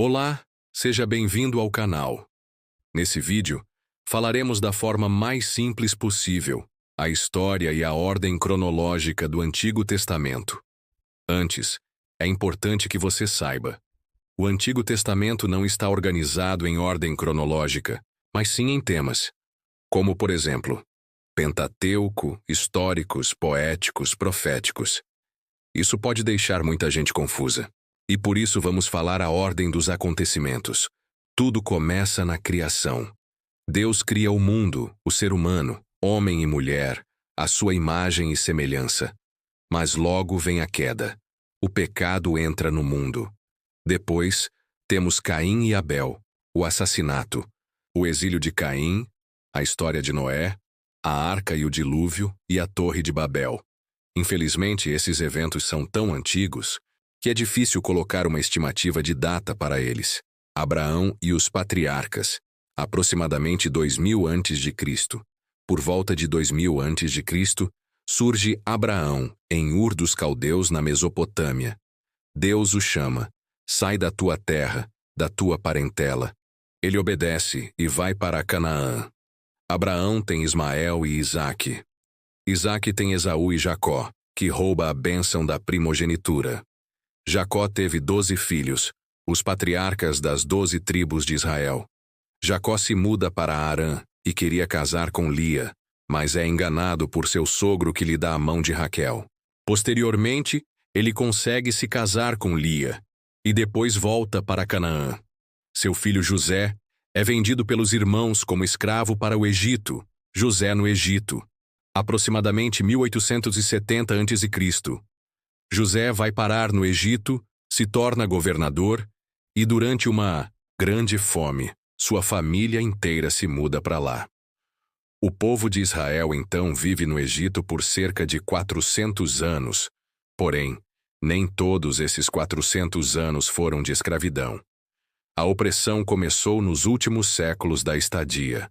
Olá, seja bem-vindo ao canal. Nesse vídeo, falaremos da forma mais simples possível a história e a ordem cronológica do Antigo Testamento. Antes, é importante que você saiba: o Antigo Testamento não está organizado em ordem cronológica, mas sim em temas, como, por exemplo, Pentateuco, históricos, poéticos, proféticos. Isso pode deixar muita gente confusa. E por isso vamos falar a ordem dos acontecimentos. Tudo começa na criação. Deus cria o mundo, o ser humano, homem e mulher, à sua imagem e semelhança. Mas logo vem a queda. O pecado entra no mundo. Depois, temos Caim e Abel, o assassinato, o exílio de Caim, a história de Noé, a arca e o dilúvio e a Torre de Babel. Infelizmente, esses eventos são tão antigos que é difícil colocar uma estimativa de data para eles. Abraão e os patriarcas, aproximadamente 2000 a.C. Por volta de 2000 a.C., surge Abraão em Ur dos Caldeus, na Mesopotâmia. Deus o chama: sai da tua terra, da tua parentela. Ele obedece e vai para Canaã. Abraão tem Ismael e Isaque. Isaque tem Esaú e Jacó, que rouba a bênção da primogenitura. Jacó teve 12 filhos, os patriarcas das 12 tribos de Israel. Jacó se muda para Harã e queria casar com Lia, mas é enganado por seu sogro, que lhe dá a mão de Raquel. Posteriormente, ele consegue se casar com Lia e depois volta para Canaã. Seu filho José é vendido pelos irmãos como escravo para o Egito. José no Egito, aproximadamente 1870 a.C. José vai parar no Egito, se torna governador e, durante uma grande fome, sua família inteira se muda para lá. O povo de Israel então vive no Egito por cerca de 400 anos, porém, nem todos esses 400 anos foram de escravidão. A opressão começou nos últimos séculos da estadia.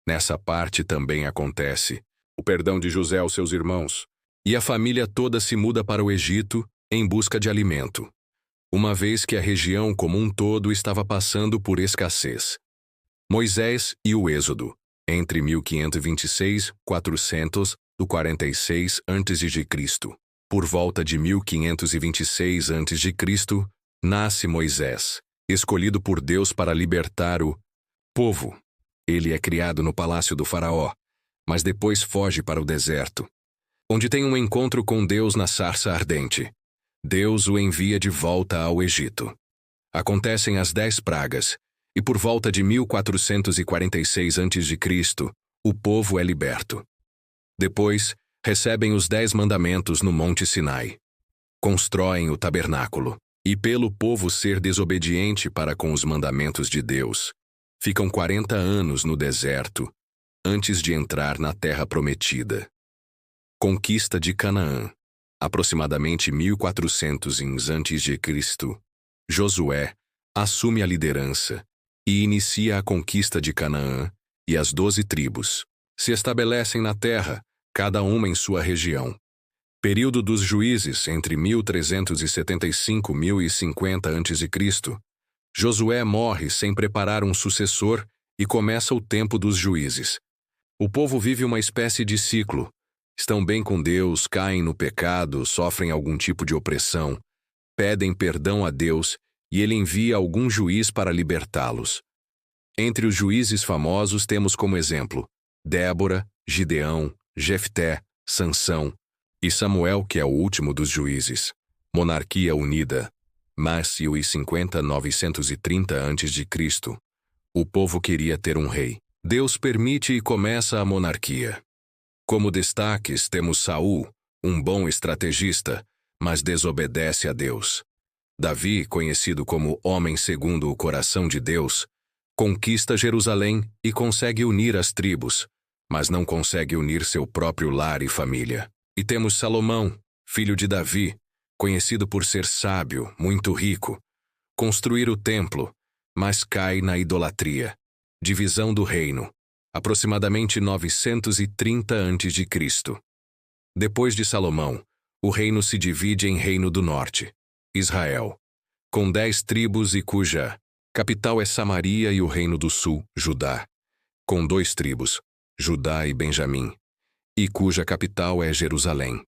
Nessa parte também acontece o perdão de José aos seus irmãos, e a família toda se muda para o Egito em busca de alimento, uma vez que a região como um todo estava passando por escassez. Moisés e o Êxodo, entre 1526 e 446 a.C. Por volta de 1526 a.C., nasce Moisés, escolhido por Deus para libertar o povo. Ele é criado no palácio do faraó, mas depois foge para o deserto, onde tem um encontro com Deus na sarça ardente. Deus o envia de volta ao Egito. Acontecem as 10 pragas, e por volta de 1446 a.C., o povo é liberto. Depois, recebem os 10 mandamentos no Monte Sinai. Constroem o tabernáculo, e pelo povo ser desobediente para com os mandamentos de Deus, ficam 40 anos no deserto, antes de entrar na terra prometida. Conquista de Canaã, aproximadamente 1400 a.C. Josué assume a liderança e inicia a conquista de Canaã, e as 12 tribos se estabelecem na terra, cada uma em sua região. Período dos juízes, entre 1375 e 1050 a.C. Josué morre sem preparar um sucessor e começa o tempo dos juízes. O povo vive uma espécie de ciclo. Estão bem com Deus, caem no pecado, sofrem algum tipo de opressão, pedem perdão a Deus e ele envia algum juiz para libertá-los. Entre os juízes famosos temos como exemplo Débora, Gideão, Jefté, Sansão e Samuel, que é o último dos juízes. Monarquia unida. Márcio e 930 a.C. O povo queria ter um rei. Deus permite e começa a monarquia. Como destaques temos Saul, um bom estrategista, mas desobedece a Deus. Davi, conhecido como homem segundo o coração de Deus, conquista Jerusalém e consegue unir as tribos, mas não consegue unir seu próprio lar e família. E temos Salomão, filho de Davi, conhecido por ser sábio, muito rico, construir o templo, mas cai na idolatria. Divisão do reino, aproximadamente 930 a.C. Depois de Salomão, o reino se divide em Reino do Norte, Israel, com 10 tribos e cuja capital é Samaria e o reino do sul, Judá, com 2 tribos, Judá e Benjamim, e cuja capital é Jerusalém.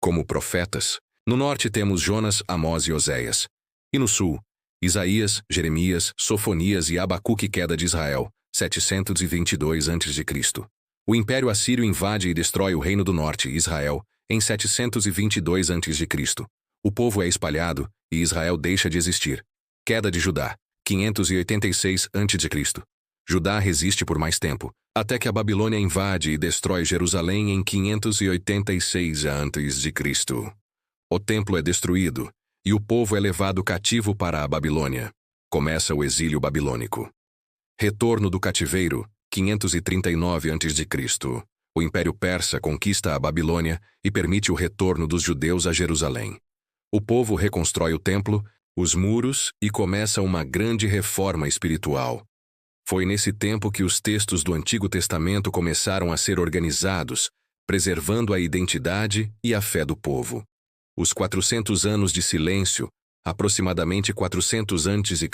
Como profetas, no norte temos Jonas, Amós e Oséias, e no sul, Isaías, Jeremias, Sofonias e Abacuque. Queda de Israel, 722 a.C. O Império Assírio invade e destrói o reino do norte, Israel, em 722 a.C. O povo é espalhado e Israel deixa de existir. Queda de Judá, 586 a.C. Judá resiste por mais tempo, até que a Babilônia invade e destrói Jerusalém em 586 a.C. O templo é destruído e o povo é levado cativo para a Babilônia. Começa o exílio babilônico. Retorno do cativeiro, 539 a.C. O Império Persa conquista a Babilônia e permite o retorno dos judeus a Jerusalém. O povo reconstrói o templo, os muros e começa uma grande reforma espiritual. Foi nesse tempo que os textos do Antigo Testamento começaram a ser organizados, preservando a identidade e a fé do povo. Os 400 anos de silêncio, aproximadamente 400 a.C.,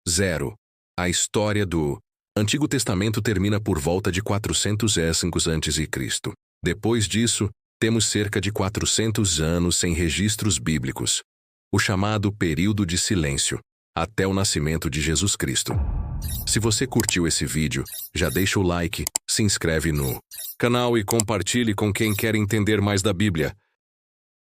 0. A história do Antigo Testamento termina por volta de 405 a.C. Depois disso, temos cerca de 400 anos sem registros bíblicos, o chamado período de silêncio, até o nascimento de Jesus Cristo. Se você curtiu esse vídeo, já deixa o like, se inscreve no canal e compartilhe com quem quer entender mais da Bíblia.